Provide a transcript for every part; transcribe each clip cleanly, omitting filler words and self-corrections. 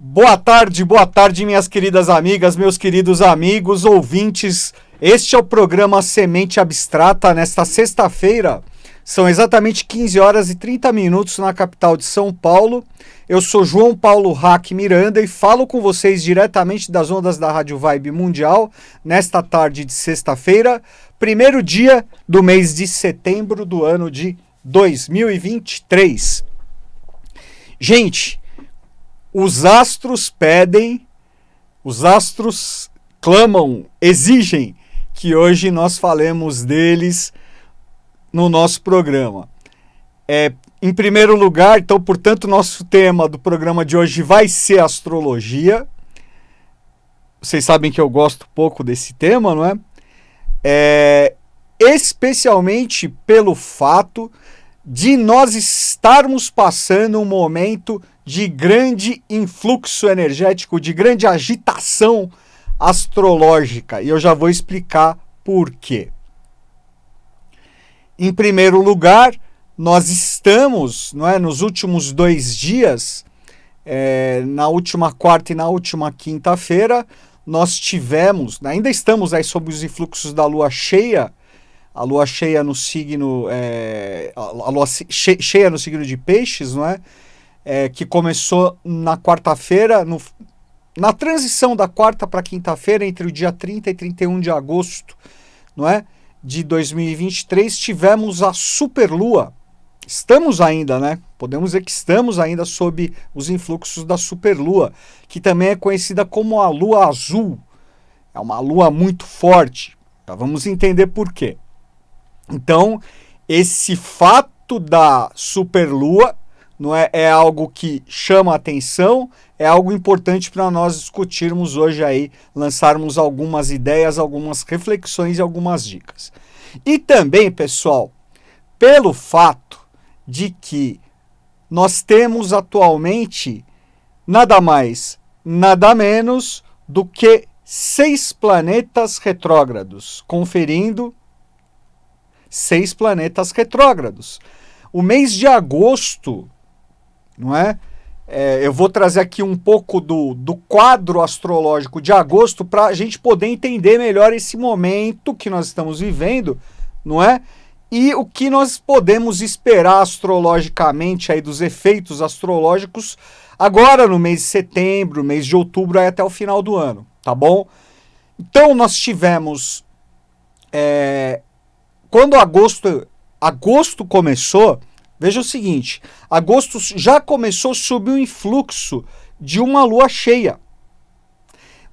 Boa tarde, minhas queridas amigas, meus queridos amigos, ouvintes. Este é o programa Semente Abstrata. Nesta sexta-feira, são exatamente 15 horas e 30 minutos na capital de São Paulo. Eu sou João Paulo Hack Miranda e falo com vocês diretamente das ondas da Rádio Vibe Mundial, nesta tarde de sexta-feira, primeiro dia do mês de setembro do ano de 2023. Gente, os astros pedem, os astros clamam, exigem que hoje nós falemos deles no nosso programa. Em primeiro lugar, então, portanto, nosso tema do programa de hoje vai ser astrologia. Vocês sabem que eu gosto pouco desse tema, não é? Especialmente pelo fato de nós estarmos passando um momento de grande influxo energético, de grande agitação astrológica. E eu já vou explicar por quê. Em primeiro lugar, nós estamos, não é, nos últimos 2 dias, na última quarta e na última quinta-feira, nós tivemos, ainda estamos aí sob os influxos da lua cheia, a lua cheia no signo, cheia no signo de Peixes, não é? Que começou na quarta-feira, na transição da quarta para quinta-feira, entre o dia 30 e 31 de agosto, não é? De 2023, tivemos a superlua. Estamos ainda, né? Podemos dizer que estamos ainda sob os influxos da superlua, que também é conhecida como a lua azul. É uma lua muito forte. Já vamos entender por quê. Então, esse fato da superlua, não é algo que chama a atenção, é algo importante para nós discutirmos hoje aí, lançarmos algumas ideias, algumas reflexões e algumas dicas. E também, pessoal, pelo fato de que nós temos atualmente nada mais, nada menos do que 6 planetas retrógrados, conferindo 6 planetas retrógrados. O mês de agosto, não é? Eu vou trazer aqui um pouco do quadro astrológico de agosto para a gente poder entender melhor esse momento que nós estamos vivendo, não é? E o que nós podemos esperar astrologicamente aí dos efeitos astrológicos agora no mês de setembro, mês de outubro, aí até o final do ano, tá bom? Então nós tivemos, quando agosto começou, veja o seguinte, agosto já começou sob o influxo de uma lua cheia.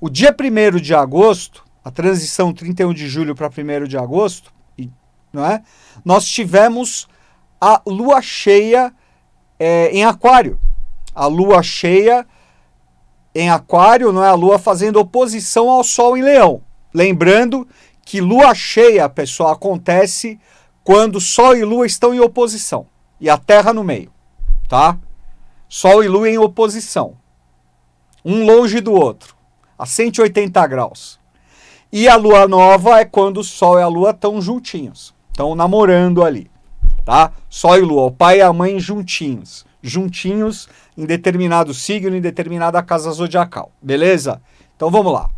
O dia 1º de agosto, a transição 31 de julho para 1º de agosto, não é? Nós tivemos a lua cheia em aquário. A lua cheia em aquário, não é? A lua fazendo oposição ao sol em leão. Lembrando que lua cheia, pessoal, acontece quando sol e lua estão em oposição. E a Terra no meio, tá? Sol e lua em oposição. Um longe do outro, a 180 graus. E a lua nova é quando o sol e a lua estão juntinhos. Estão namorando ali, tá? Sol e lua, o pai e a mãe juntinhos. Juntinhos em determinado signo, em determinada casa zodiacal. Beleza? Então vamos lá.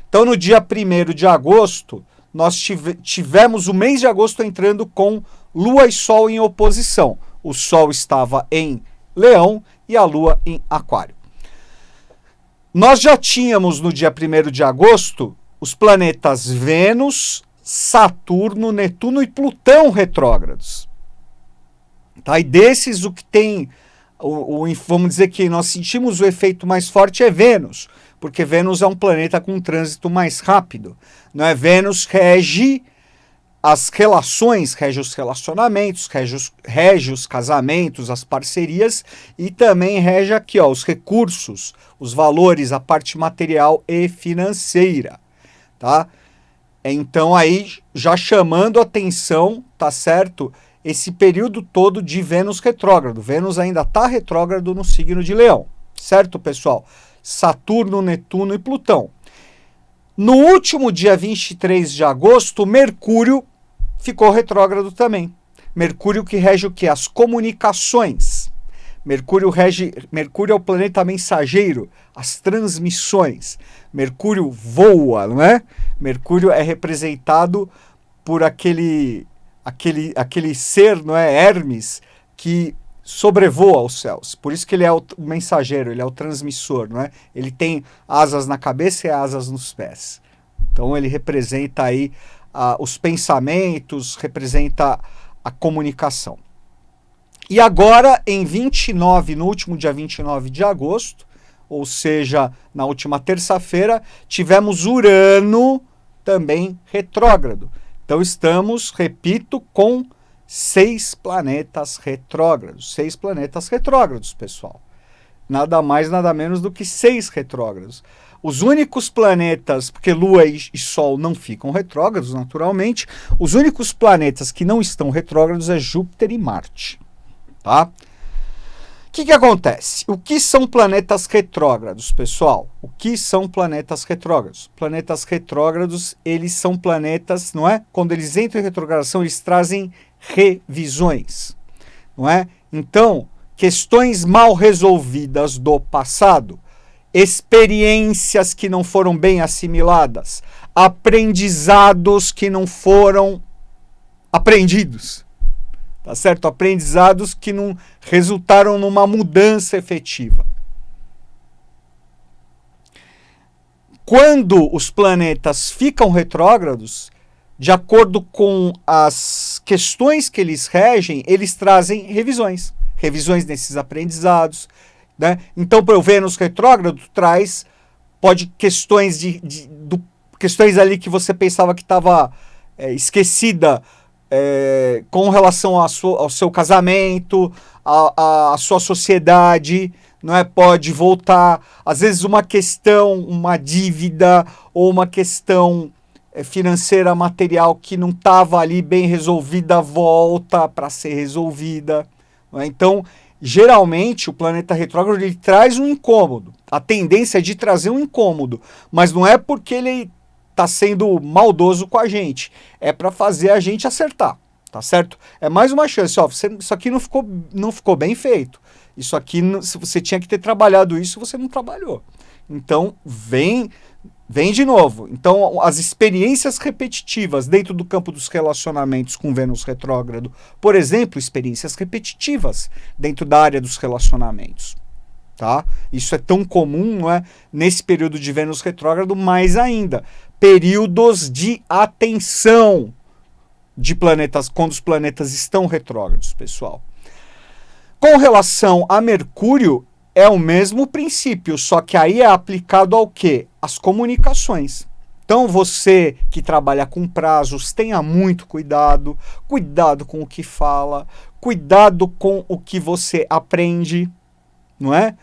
Então no dia 1º de agosto, nós tivemos o mês de agosto entrando com lua e sol em oposição. O sol estava em leão e a lua em aquário. Nós já tínhamos no dia 1º de agosto os planetas Vênus, Saturno, Netuno e Plutão retrógrados. Tá? E desses o que tem, vamos dizer que nós sentimos o efeito mais forte é Vênus, porque Vênus é um planeta com um trânsito mais rápido. Não é? Vênus rege as relações, rege os relacionamentos, rege os casamentos, as parcerias e também rege aqui, ó, os recursos, os valores, a parte material e financeira, tá? Então aí já chamando atenção, tá certo? Esse período todo de Vênus retrógrado. Vênus ainda está retrógrado no signo de Leão, certo, pessoal? Saturno, Netuno e Plutão. No último dia 23 de agosto, Mercúrio ficou retrógrado também. Mercúrio que rege o quê? As comunicações. Mercúrio é o planeta mensageiro, as transmissões. Mercúrio voa, não é? Mercúrio é representado por aquele ser, não é, Hermes, que sobrevoa os céus. Por isso que ele é o mensageiro, ele é o transmissor, não é? Ele tem asas na cabeça e asas nos pés. Então ele representa aí os pensamentos, representa a comunicação. E agora, em 29, no último dia 29 de agosto, ou seja, na última terça-feira, tivemos Urano também retrógrado. Então estamos, repito, com 6 planetas retrógrados. 6 planetas retrógrados, pessoal. Nada mais, nada menos do que 6 retrógrados. Os únicos planetas, porque Lua e Sol não ficam retrógrados, naturalmente, os únicos planetas que não estão retrógrados é Júpiter e Marte. Tá? O que acontece? O que são planetas retrógrados, pessoal? O que são planetas retrógrados? Planetas retrógrados, eles são planetas, não é? Quando eles entram em retrogradação, eles trazem revisões, não é? Então, questões mal resolvidas do passado, experiências que não foram bem assimiladas, aprendizados que não foram aprendidos. Tá certo? Aprendizados que não resultaram numa mudança efetiva. Quando os planetas ficam retrógrados, de acordo com as questões que eles regem, eles trazem revisões. Revisões nesses aprendizados. Né? Então, para o Vênus retrógrado, pode questões questões ali que você pensava que estava esquecida, com relação ao seu casamento, à sua sociedade, não é? Pode voltar. Às vezes uma questão, uma dívida ou uma questão financeira, material que não estava ali bem resolvida, volta para ser resolvida. Não é? Então, geralmente, o planeta retrógrado ele traz um incômodo. A tendência é de trazer um incômodo, mas não é porque ele está sendo maldoso com a gente. É para fazer a gente acertar, tá certo? É mais uma chance, ó, isso aqui não ficou bem feito. Isso aqui, se você tinha que ter trabalhado isso, você não trabalhou. Então, vem de novo. Então, as experiências repetitivas dentro do campo dos relacionamentos com Vênus retrógrado, por exemplo, experiências repetitivas dentro da área dos relacionamentos. Tá? Isso é tão comum, não é? Nesse período de Vênus retrógrado, mais ainda. Períodos de atenção de planetas, quando os planetas estão retrógrados, pessoal. Com relação a Mercúrio, é o mesmo princípio, só que aí é aplicado ao quê? As comunicações. Então você que trabalha com prazos, tenha muito cuidado, cuidado com o que fala, cuidado com o que você aprende, não é?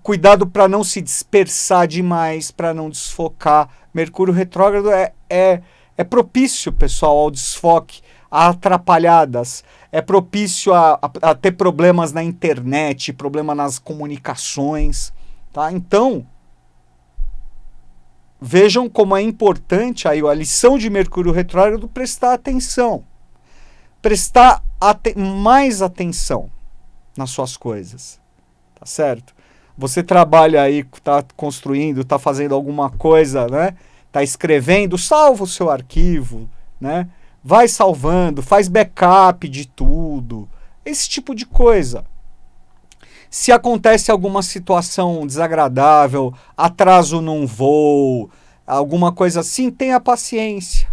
Cuidado para não se dispersar demais, para não desfocar. Mercúrio retrógrado é propício, pessoal, ao desfoque, a atrapalhadas, é propício a ter problemas na internet, problema nas comunicações, tá? Então, vejam como é importante aí a lição de Mercúrio retrógrado, prestar atenção, prestar mais atenção nas suas coisas, tá certo? Você trabalha aí, está construindo, está fazendo alguma coisa, né? Está escrevendo, salva o seu arquivo, né? Vai salvando, faz backup de tudo, esse tipo de coisa. Se acontece alguma situação desagradável, atraso num voo, alguma coisa assim, tenha paciência,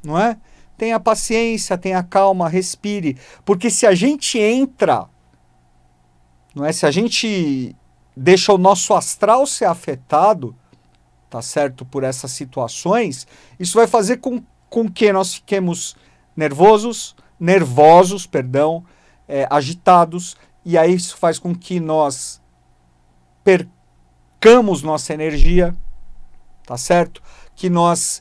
não é? Tenha paciência, tenha calma, respire, porque se a gente entra, não é? Se a gente deixa o nosso astral ser afetado, tá certo, por essas situações, isso vai fazer com que nós fiquemos nervosos, agitados, e aí isso faz com que nós percamos nossa energia, tá certo? Que nós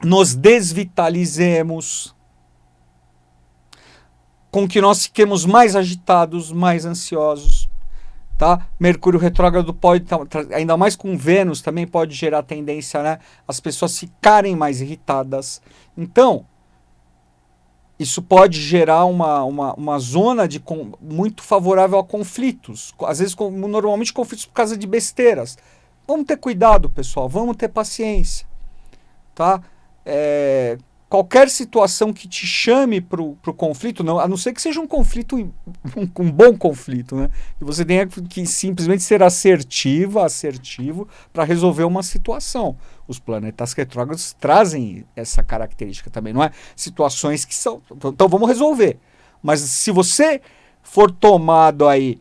nos desvitalizemos, com que nós fiquemos mais agitados, mais ansiosos. Tá? Mercúrio retrógrado pode, ainda mais com Vênus, também pode gerar tendência, né, as pessoas ficarem mais irritadas. Então, isso pode gerar uma zona muito favorável a conflitos. Às vezes, normalmente, conflitos por causa de besteiras. Vamos ter cuidado, pessoal. Vamos ter paciência. Tá? Qualquer situação que te chame para o conflito, não, a não ser que seja um conflito, um bom conflito, né? E você tenha que simplesmente ser assertivo para resolver uma situação. Os planetas retrógrados trazem essa característica também, não é? Situações que são... Então vamos resolver. Mas se você for tomado aí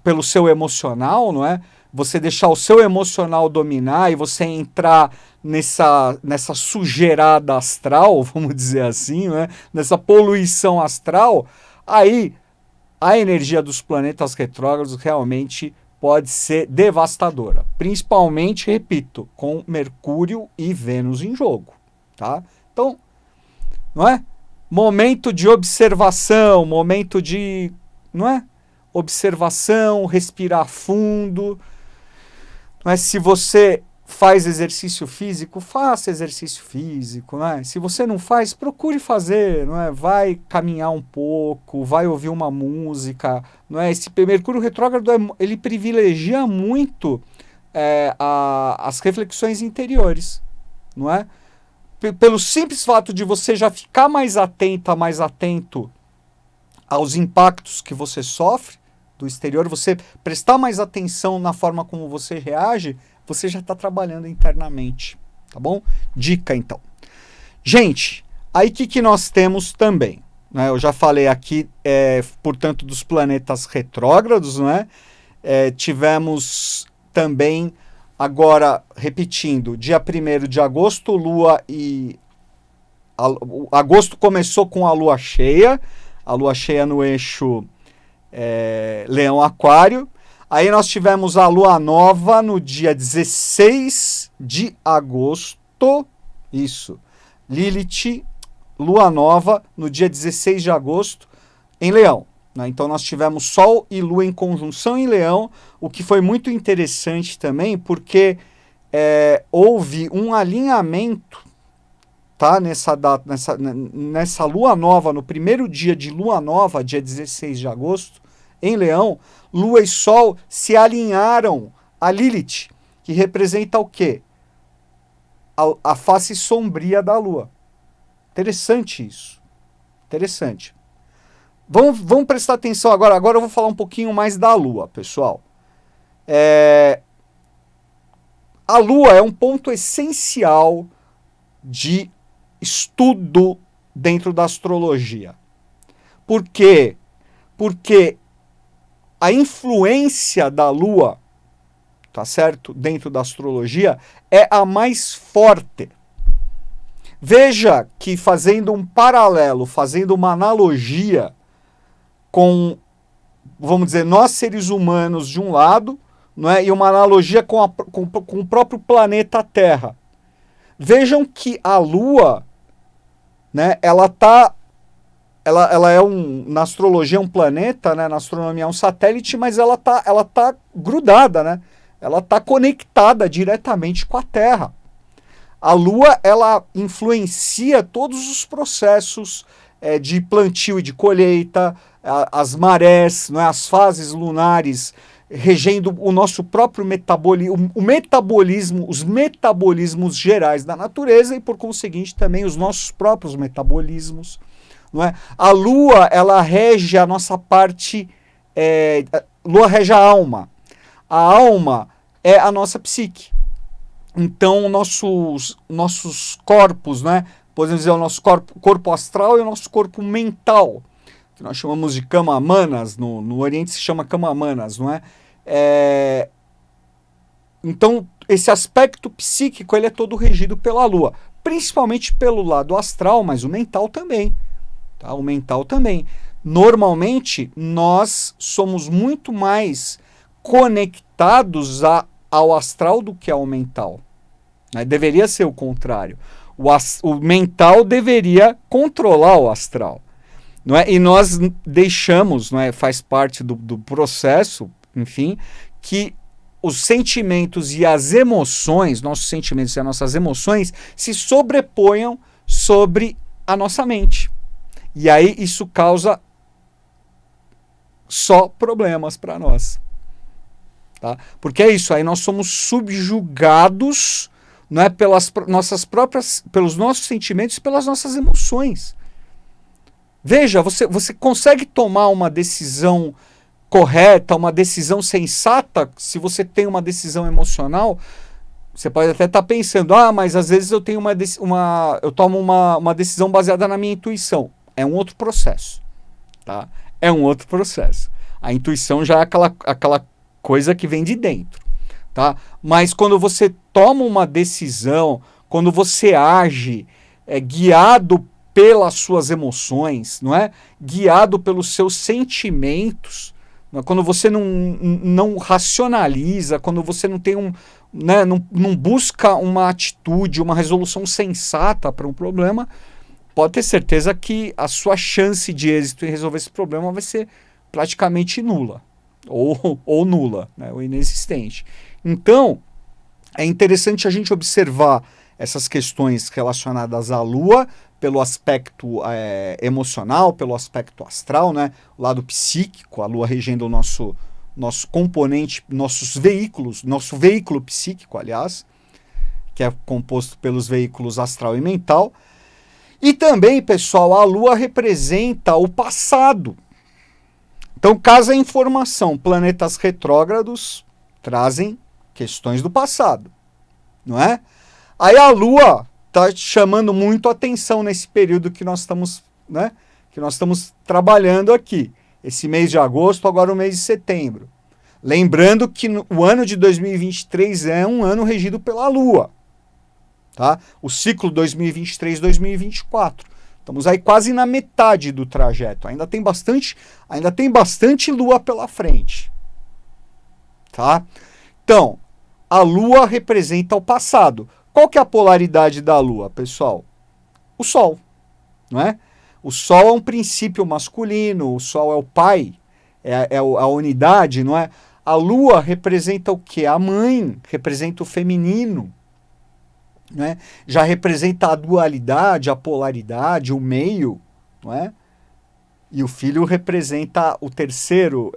pelo seu emocional, não é? Você deixar o seu emocional dominar e você entrar nessa sujeirada astral, vamos dizer assim, né? Nessa poluição astral, aí a energia dos planetas retrógrados realmente pode ser devastadora. Principalmente, repito, com Mercúrio e Vênus em jogo. Tá? Então, não é? Momento de observação, momento de, não é? Observação, respirar fundo. Mas se você faz exercício físico, faça exercício físico, né? Se você não faz, procure fazer, não é? Vai caminhar um pouco, vai ouvir uma música, não é? Esse Mercúrio retrógrado, ele privilegia muito as reflexões interiores, não é? Pelo simples fato de você já ficar mais atenta, mais atento aos impactos que você sofre do exterior, você prestar mais atenção na forma como você reage, você já está trabalhando internamente, tá bom? Dica, então. Gente, aí o que nós temos também? Né? Eu já falei aqui, portanto, dos planetas retrógrados, né? Tivemos também, agora, repetindo, dia 1º de agosto, Lua e... agosto começou com a Lua cheia no eixo Leão-Aquário. Aí nós tivemos a Lua Nova no dia 16 de agosto. Isso. Lilith, Lua Nova no dia 16 de agosto em Leão. Né? Então nós tivemos Sol e Lua em conjunção em Leão, o que foi muito interessante também, porque houve um alinhamento, tá? Nessa Lua Nova, no primeiro dia de Lua Nova, dia 16 de agosto, em Leão, Lua e Sol se alinharam a Lilith, que representa o quê? A face sombria da Lua. Interessante isso. Interessante. Vamos prestar atenção agora. Agora eu vou falar um pouquinho mais da Lua, pessoal. A Lua é um ponto essencial de estudo dentro da astrologia. Por quê? Porque a influência da Lua, tá certo? Dentro da astrologia, é a mais forte. Veja que fazendo um paralelo, fazendo uma analogia com, vamos dizer, nós seres humanos de um lado, não é? E uma analogia com o próprio planeta Terra. Vejam que a Lua, né, ela é na astrologia um planeta, né, na astronomia é um satélite, mas ela tá grudada, né? Ela está conectada diretamente com a Terra. A Lua, ela influencia todos os processos de plantio e de colheita, as marés, né, as fases lunares, regendo o nosso próprio metabolismo, os metabolismos gerais da natureza e, por conseguinte, também os nossos próprios metabolismos. Não é? A Lua, ela rege a nossa parte, Lua rege a alma. A alma é a nossa psique. Então, nossos corpos, né? Podemos dizer o nosso corpo astral e o nosso corpo mental, que nós chamamos de Kamamanas, no Oriente se chama Kamamanas, não é? Então, esse aspecto psíquico, ele é todo regido pela Lua, principalmente pelo lado astral, mas o mental também. Tá? O mental também. Normalmente, nós somos muito mais conectados ao astral do que ao mental. Né? Deveria ser o contrário. O mental deveria controlar o astral. Não é? E nós deixamos, não é? Faz parte do processo, enfim, que os sentimentos e as emoções, nossos sentimentos e as nossas emoções, se sobreponham sobre a nossa mente. E aí isso causa só problemas para nós. Tá? Porque é isso, aí nós somos subjugados, não é, pelas nossas próprias, pelos nossos sentimentos e pelas nossas emoções. Veja, você consegue tomar uma decisão correta, uma decisão sensata, se você tem uma decisão emocional. Você pode até estar pensando, mas às vezes eu tenho eu tomo uma decisão baseada na minha intuição. É um outro processo. Tá? É um outro processo. A intuição já é aquela coisa que vem de dentro. Tá? Mas quando você toma uma decisão, quando você age guiado pelas suas emoções, não é? Guiado pelos seus sentimentos, quando você não racionaliza, quando você não tem não busca uma atitude, uma resolução sensata para um problema, pode ter certeza que a sua chance de êxito em resolver esse problema vai ser praticamente nula, ou nula, né, ou inexistente. Então, é interessante a gente observar essas questões relacionadas à Lua pelo aspecto emocional, pelo aspecto astral, né, o lado psíquico, a Lua regendo o nosso componente, nossos veículos, nosso veículo psíquico, aliás, que é composto pelos veículos astral e mental. E também, pessoal, a Lua representa o passado. Então, casa a informação, planetas retrógrados trazem questões do passado, não é? Aí a Lua está chamando muito atenção nesse período que nós estamos, né, que nós estamos trabalhando aqui. Esse mês de agosto, agora o mês de setembro. Lembrando que o ano de 2023 é um ano regido pela Lua. Tá? O ciclo 2023-2024. Estamos aí quase na metade do trajeto. Ainda tem bastante Lua pela frente. Tá? Então, a Lua representa o passado. Qual que é a polaridade da Lua, pessoal? O Sol, não é? O Sol é um princípio masculino, o Sol é o pai, é a unidade, não é? A Lua representa o quê? A mãe, representa o feminino, né? Já representa a dualidade, a polaridade, o meio, não é? E o filho representa o terceiro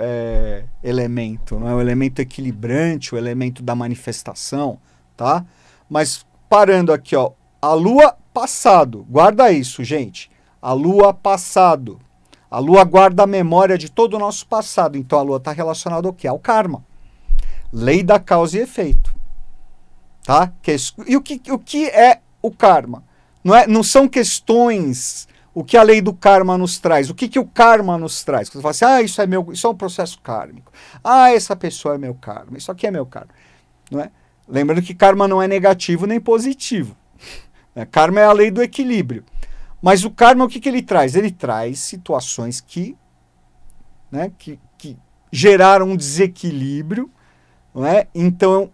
elemento, não é? O elemento equilibrante, o elemento da manifestação, tá? Mas parando aqui, ó, a Lua passado, guarda isso, gente. A Lua passado. A Lua guarda a memória de todo o nosso passado. Então a Lua está relacionada ao quê? Ao karma. Lei da causa e efeito. Tá? E o que é o karma? Não são questões. O que a lei do karma nos traz? O que o karma nos traz? Você fala assim, isso é um processo kármico. Essa pessoa é meu karma. Isso aqui é meu karma. Não é? Lembrando que karma não é negativo nem positivo. Karma é a lei do equilíbrio. Mas o karma, o que ele traz? Ele traz situações que geraram um desequilíbrio. Não é? Então,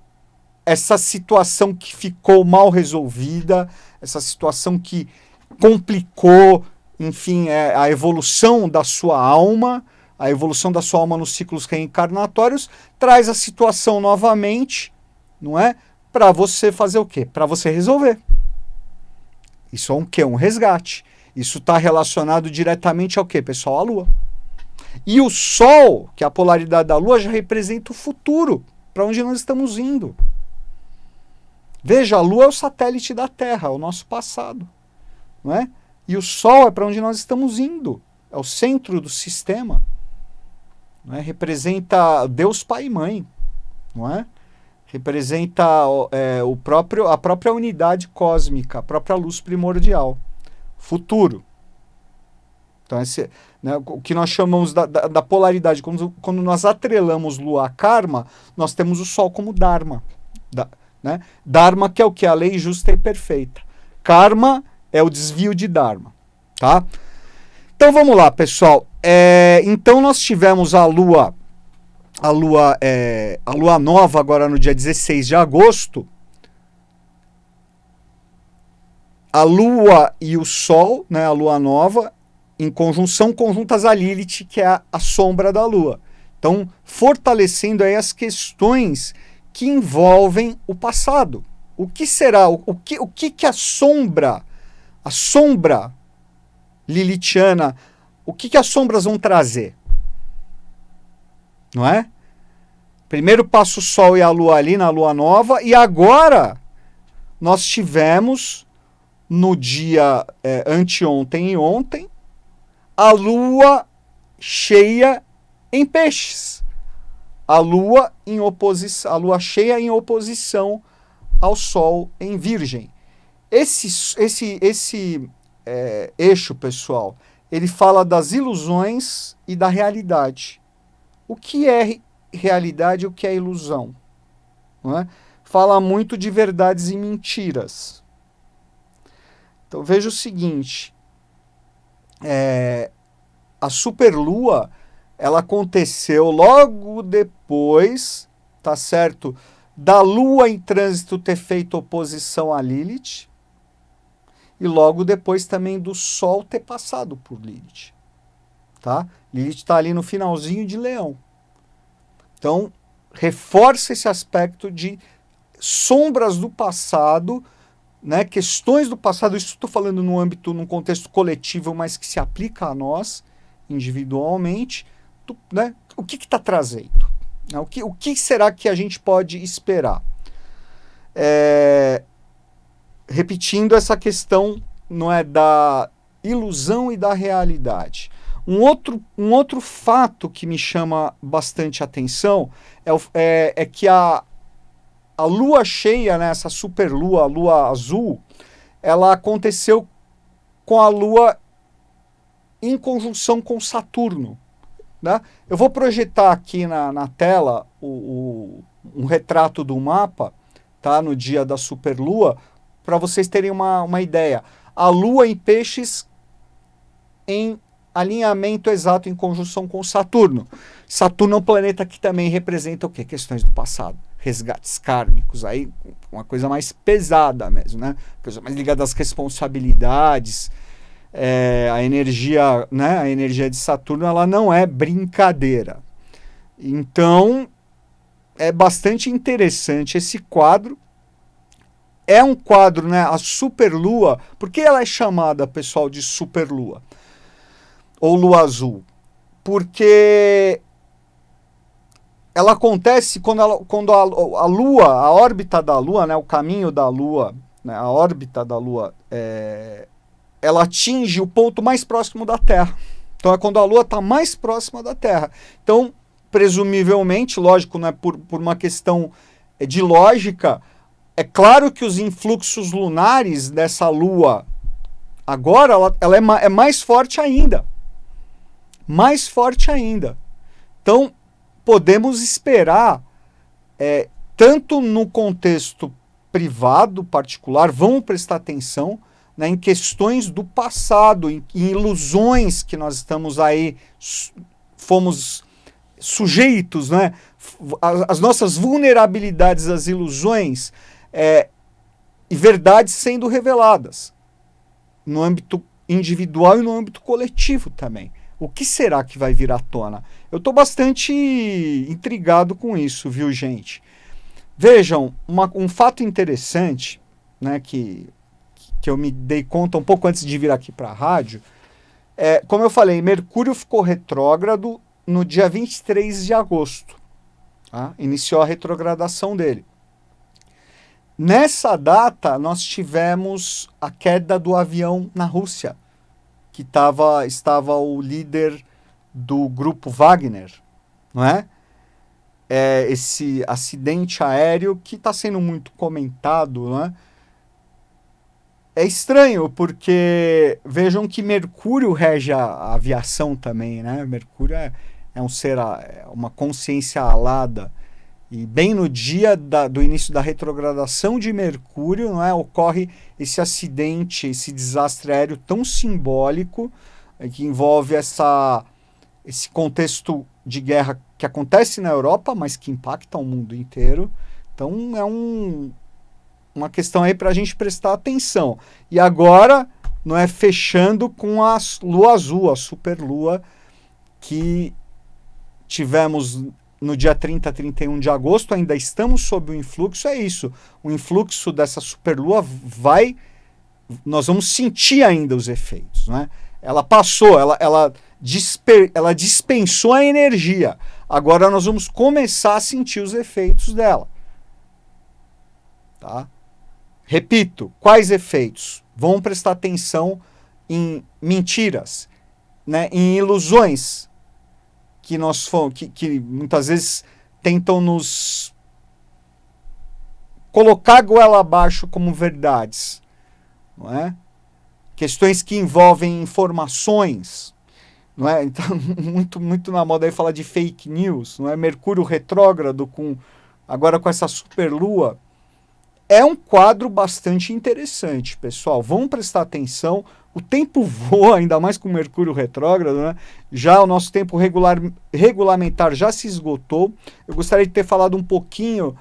essa situação que ficou mal resolvida, essa situação que complicou, enfim, a evolução da sua alma, nos ciclos reencarnatórios, traz a situação novamente, não é? Para você fazer o quê? Para você resolver. Isso é um quê? Um resgate. Isso está relacionado diretamente ao quê, pessoal? À Lua. E o Sol, que é a polaridade da Lua, já representa o futuro, para onde nós estamos indo. Veja, a Lua é o satélite da Terra, é o nosso passado. Não é? E o Sol é para onde nós estamos indo. É o centro do sistema. Não é? Representa Deus Pai e Mãe. Não é? Representa a própria unidade cósmica, a própria luz primordial. Futuro. Então, o que nós chamamos da polaridade, quando nós atrelamos Lua a karma, nós temos o Sol como Dharma. Né? Dharma, que é o que? A lei justa e perfeita. Karma é o desvio de Dharma. Tá? Então vamos lá, pessoal. Então nós tivemos a Lua nova agora no dia 16 de agosto. A Lua e o Sol, né, a Lua nova, em conjunção, conjuntas a Lilith, que é a sombra da Lua. Então, fortalecendo aí as questões que envolvem o passado. O que será? O que a sombra lilithiana, o que as sombras vão trazer? Não é? Primeiro passa o Sol e a Lua ali na Lua Nova, e agora nós tivemos no dia anteontem e ontem a Lua cheia em Peixes. A Lua cheia em oposição ao Sol em Virgem. Esse eixo, pessoal, ele fala das ilusões e da realidade. O que é realidade e o que é ilusão? Não é? Fala muito de verdades e mentiras. Então veja o seguinte, a superlua, ela aconteceu logo depois, tá certo, da Lua em trânsito ter feito oposição a Lilith, e logo depois também do Sol ter passado por Lilith. Tá? Lilith está ali no finalzinho de Leão. Então, reforça esse aspecto de sombras do passado, né, questões do passado. Isso estou falando num contexto coletivo, mas que se aplica a nós individualmente. Né? O que está trazendo? O que será que a gente pode esperar? Repetindo essa questão, não é, da ilusão e da realidade. Um outro fato que me chama bastante atenção é que a lua cheia, né, essa superlua, a lua azul, ela aconteceu com a lua em conjunção com Saturno. Né? Eu vou projetar aqui na tela um retrato do mapa, tá, no dia da superlua, para vocês terem uma ideia. A Lua em Peixes em alinhamento exato em conjunção com Saturno. Saturno é um planeta que também representa o quê? Questões do passado, resgates kármicos, aí uma coisa mais pesada mesmo, né? Coisa mais ligada às responsabilidades. A energia, né? A energia de Saturno, ela não é brincadeira. Então, é bastante interessante esse quadro. É um quadro, né? A superlua. Por que ela é chamada, pessoal, de superlua? Ou lua azul? Porque ela acontece quando a Lua, a órbita da Lua, né, o caminho da Lua, né, a órbita da Lua, ela atinge o ponto mais próximo da Terra. Então é quando a Lua está mais próxima da Terra. Então, presumivelmente, lógico, né, por uma questão de lógica, é claro que os influxos lunares dessa Lua agora, ela é mais forte ainda. Mais forte ainda. Então, podemos esperar, tanto no contexto privado, particular, vamos prestar atenção, né, em questões do passado, em ilusões que nós estamos aí, fomos sujeitos, né, as nossas vulnerabilidades às ilusões e verdades sendo reveladas no âmbito individual e no âmbito coletivo também. O que será que vai vir à tona? Eu estou bastante intrigado com isso, viu, gente? Vejam, um fato interessante, né, que eu me dei conta um pouco antes de vir aqui para a rádio, como eu falei, Mercúrio ficou retrógrado no dia 23 de agosto. Tá? Iniciou a retrogradação dele. Nessa data, nós tivemos a queda do avião na Rússia, que estava o líder do grupo Wagner, não é? Esse acidente aéreo que está sendo muito comentado, não é? É estranho, porque vejam que Mercúrio rege a aviação também, né? Mercúrio é um ser, uma consciência alada. E bem no dia do início da retrogradação de Mercúrio, não é, ocorre esse acidente, esse desastre aéreo tão simbólico, que envolve esse contexto de guerra que acontece na Europa, mas que impacta o mundo inteiro. Então é uma questão aí para a gente prestar atenção. E agora, não é, fechando com a lua azul, a superlua, que tivemos no dia 30, 31 de agosto, ainda estamos sob o influxo, é isso. O influxo dessa superlua nós vamos sentir ainda os efeitos, né? Ela passou, ela dispensou a energia. Agora nós vamos começar a sentir os efeitos dela. Tá? Repito, quais efeitos? Vamos prestar atenção em mentiras, né? Em ilusões que muitas vezes tentam nos colocar goela abaixo como verdades, não é? Questões que envolvem informações, não é? Então, muito na moda aí falar de fake news, não é? Mercúrio retrógrado agora com essa superlua. É um quadro bastante interessante, pessoal. Vamos prestar atenção. O tempo voa, ainda mais com Mercúrio retrógrado, né? Já o nosso tempo regulamentar já se esgotou. Eu gostaria de ter falado um pouquinho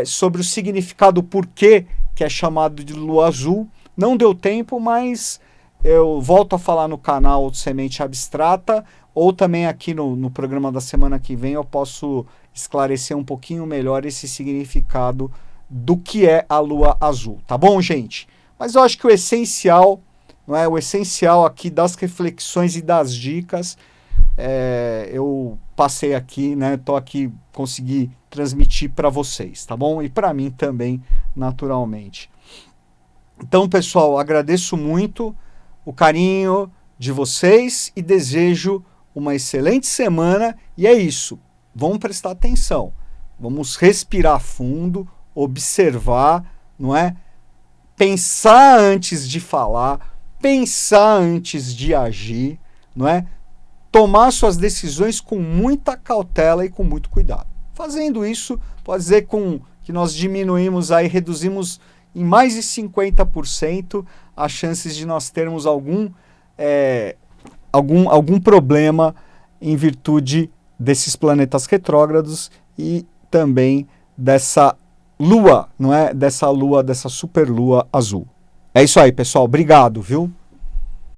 sobre o significado porquê que é chamado de lua azul. Não deu tempo, mas eu volto a falar no canal Semente Abstrata, ou também aqui no programa da semana que vem eu posso esclarecer um pouquinho melhor esse significado do que é a lua azul, tá bom, gente? Mas eu acho que o essencial, não é? O essencial aqui das reflexões e das dicas, eu passei aqui, né? Tô aqui, consegui transmitir para vocês, tá bom? E para mim também, naturalmente. Então, pessoal, agradeço muito o carinho de vocês e desejo uma excelente semana. E é isso, vamos prestar atenção, vamos respirar fundo, observar, não é? Pensar antes de falar, pensar antes de agir, não é? Tomar suas decisões com muita cautela e com muito cuidado. Fazendo isso, pode dizer que nós diminuímos aí, reduzimos em mais de 50% as chances de nós termos algum problema em virtude desses planetas retrógrados e também dessa lua, não é? Dessa superlua azul. É isso aí, pessoal. Obrigado, viu?